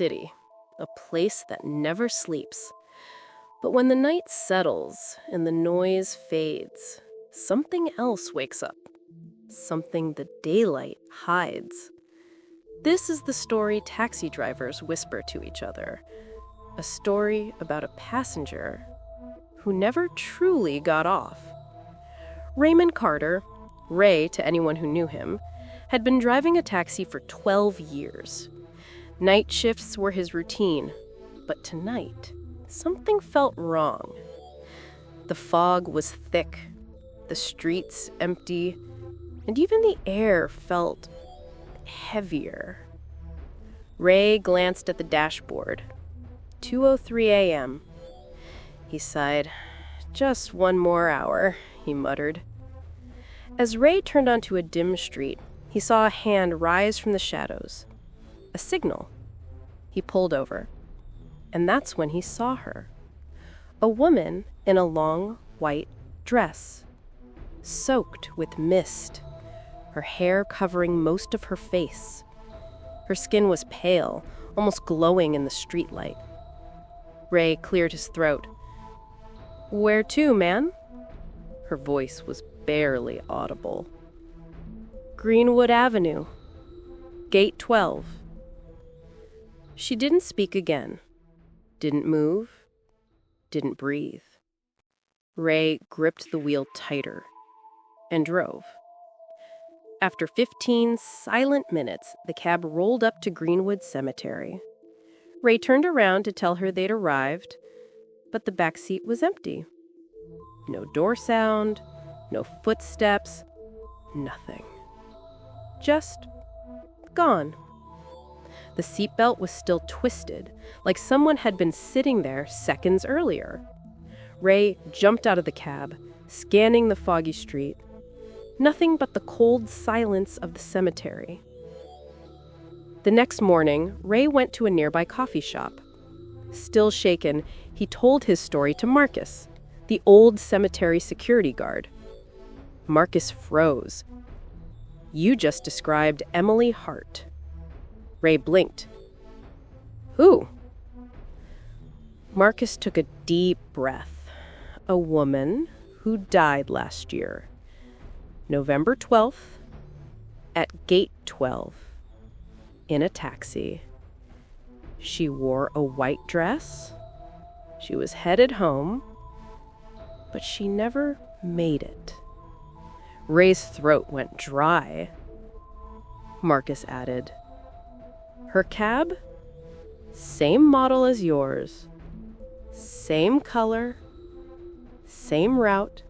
City, a place that never sleeps. But when the night settles and the noise fades, something else wakes up. Something the daylight hides. This is the story taxi drivers whisper to each other. A story about a passenger who never truly got off. Raymond Carter, Ray to anyone who knew him, had been driving a taxi for 12 years. Night shifts were his routine, but tonight, something felt wrong. The fog was thick, the streets empty, and even the air felt heavier. Ray glanced at the dashboard. 2:03 a.m. He sighed. Just one more hour, he muttered. As Ray turned onto a dim street, he saw a hand rise from the shadows. A signal. He pulled over. And that's when he saw her. A woman in a long, white dress, soaked with mist, her hair covering most of her face. Her skin was pale, almost glowing in the streetlight. Ray cleared his throat. "Where to, man?" Her voice was barely audible. "Greenwood Avenue. Gate 12. She didn't speak again. Didn't move. Didn't breathe. Ray gripped the wheel tighter and drove. After 15 silent minutes, the cab rolled up to Greenwood Cemetery. Ray turned around to tell her they'd arrived, but the back seat was empty. No door sound, no footsteps, nothing. Just gone. The seatbelt was still twisted, like someone had been sitting there seconds earlier. Ray jumped out of the cab, scanning the foggy street. Nothing but the cold silence of the cemetery. The next morning, Ray went to a nearby coffee shop. Still shaken, he told his story to Marcus, the old cemetery security guard. Marcus froze. "You just described Emily Hart." Ray blinked. "Who?" Marcus took a deep breath. "A woman who died last year. November 12th, at Gate 12, in a taxi. She wore a white dress. She was headed home, but she never made it." Ray's throat went dry. Marcus added, "Her cab? Same model as yours. Same color. Same route.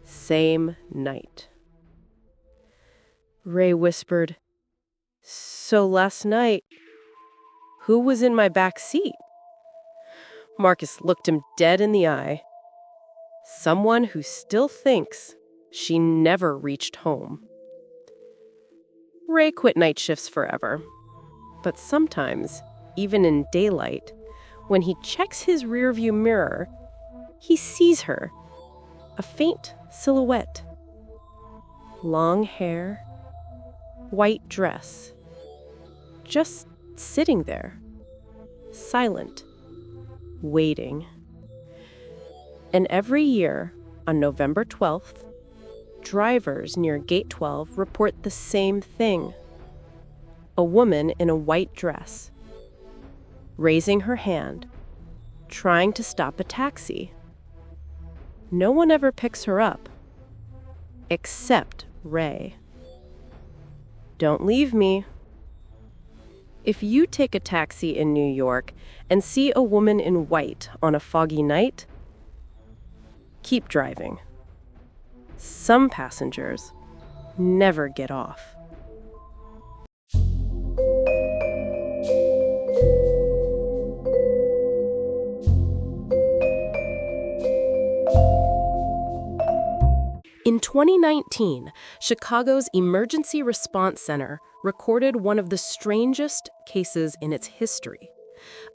Same night." Ray whispered, "So last night, who was in my back seat?" Marcus looked him dead in the eye. "Someone who still thinks she never reached home." Ray quit night shifts forever. But sometimes, even in daylight, when he checks his rearview mirror, he sees her, a faint silhouette. Long hair, white dress, just sitting there, silent, waiting. And every year, on November 12th, drivers near Gate 12 report the same thing. A woman in a white dress, raising her hand, trying to stop a taxi. No one ever picks her up, except Ray. "Don't leave me." If you take a taxi in New York and see a woman in white on a foggy night, keep driving. Some passengers never get off. In 2019, Chicago's Emergency Response Center recorded one of the strangest cases in its history.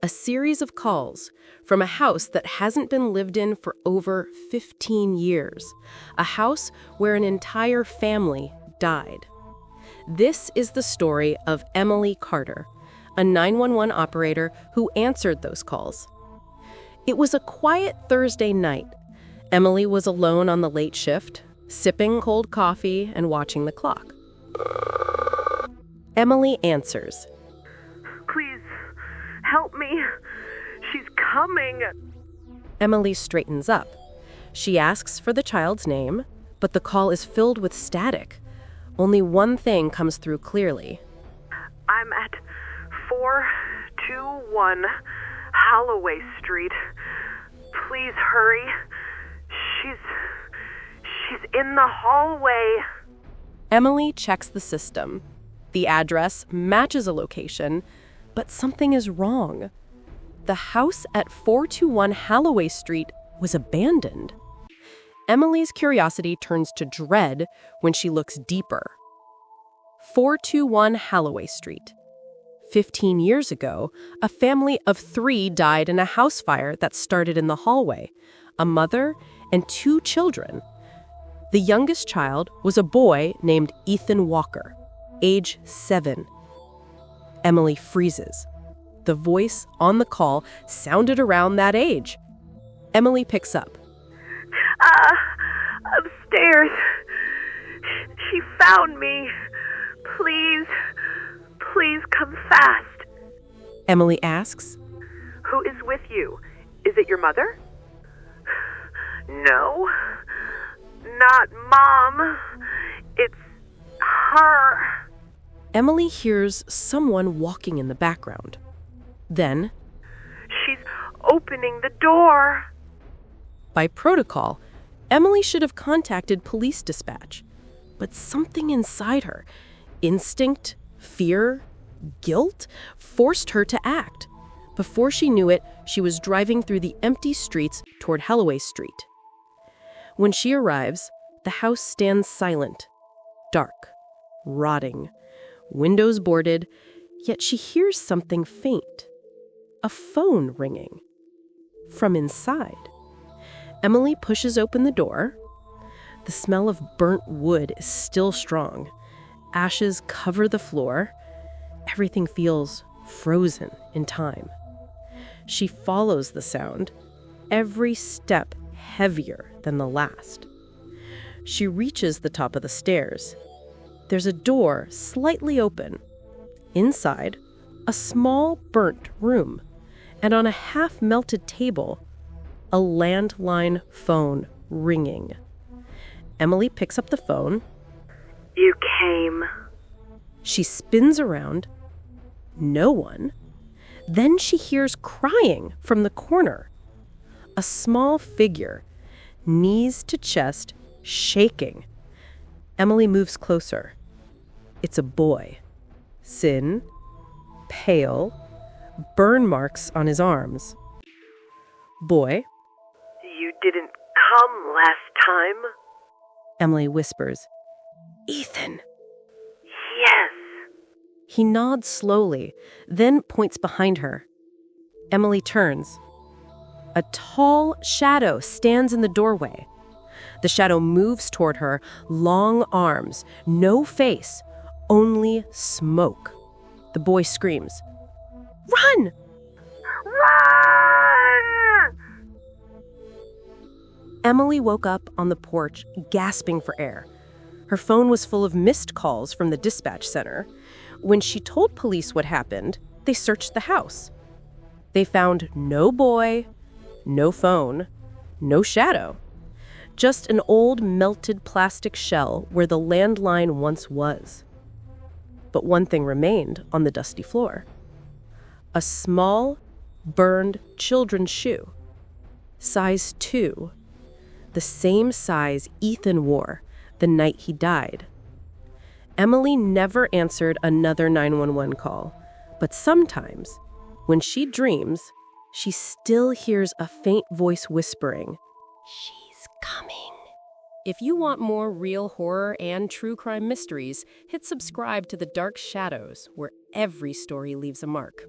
A series of calls from a house that hasn't been lived in for over 15 years. A house where an entire family died. This is the story of Emily Carter, a 911 operator who answered those calls. It was a quiet Thursday night. Emily was alone on the late shift, sipping cold coffee and watching the clock. Emily answers. Please, help me. She's coming. Emily straightens up. She asks for the child's name, but the call is filled with static. Only one thing comes through clearly. I'm at 421 Holloway Street. Please hurry. She's in the hallway. Emily checks the system. The address matches a location, but something is wrong. The house at 421 Holloway Street was abandoned. Emily's curiosity turns to dread when she looks deeper. 421 Holloway Street. 15 years ago, a family of 3 died in a house fire that started in the hallway, a mother and 2 children. The youngest child was a boy named Ethan Walker, age 7. Emily freezes. The voice on the call sounded around that age. Emily picks up. Upstairs. She found me. Please come fast. Emily asks. Who is with you? Is it your mother? No, not Mom. It's her. Emily hears someone walking in the background. Then, she's opening the door. By protocol, Emily should have contacted police dispatch. But something inside her, instinct, fear, guilt, forced her to act. Before she knew it, she was driving through the empty streets toward Holloway Street. When she arrives, the house stands silent, dark, rotting, windows boarded, yet she hears something faint. A phone ringing. From inside. Emily pushes open the door. The smell of burnt wood is still strong. Ashes cover the floor. Everything feels frozen in time. She follows the sound, every step heavier than the last. She reaches the top of the stairs. There's a door slightly open. Inside, a small burnt room, and on a half-melted table, a landline phone ringing. Emily picks up the phone. You came. She spins around. No one. Then she hears crying from the corner. A small figure, knees to chest, shaking. Emily moves closer. It's a boy. Thin, pale, burn marks on his arms. Boy. You didn't come last time. Emily whispers. Ethan. Yes. He nods slowly, then points behind her. Emily turns. A tall shadow stands in the doorway. The shadow moves toward her, long arms, no face, only smoke. The boy screams, "Run! Run!" Emily woke up on the porch, gasping for air. Her phone was full of missed calls from the dispatch center. When she told police what happened, they searched the house. They found no boy, no phone, no shadow. Just an old melted plastic shell where the landline once was. But one thing remained on the dusty floor. A small, burned children's shoe. Size 2. The same size Ethan wore the night he died. Emily never answered another 911 call, but sometimes, when she dreams, she still hears a faint voice whispering, "She's coming." If you want more real horror and true crime mysteries, hit subscribe to The Dark Shadows, where every story leaves a mark.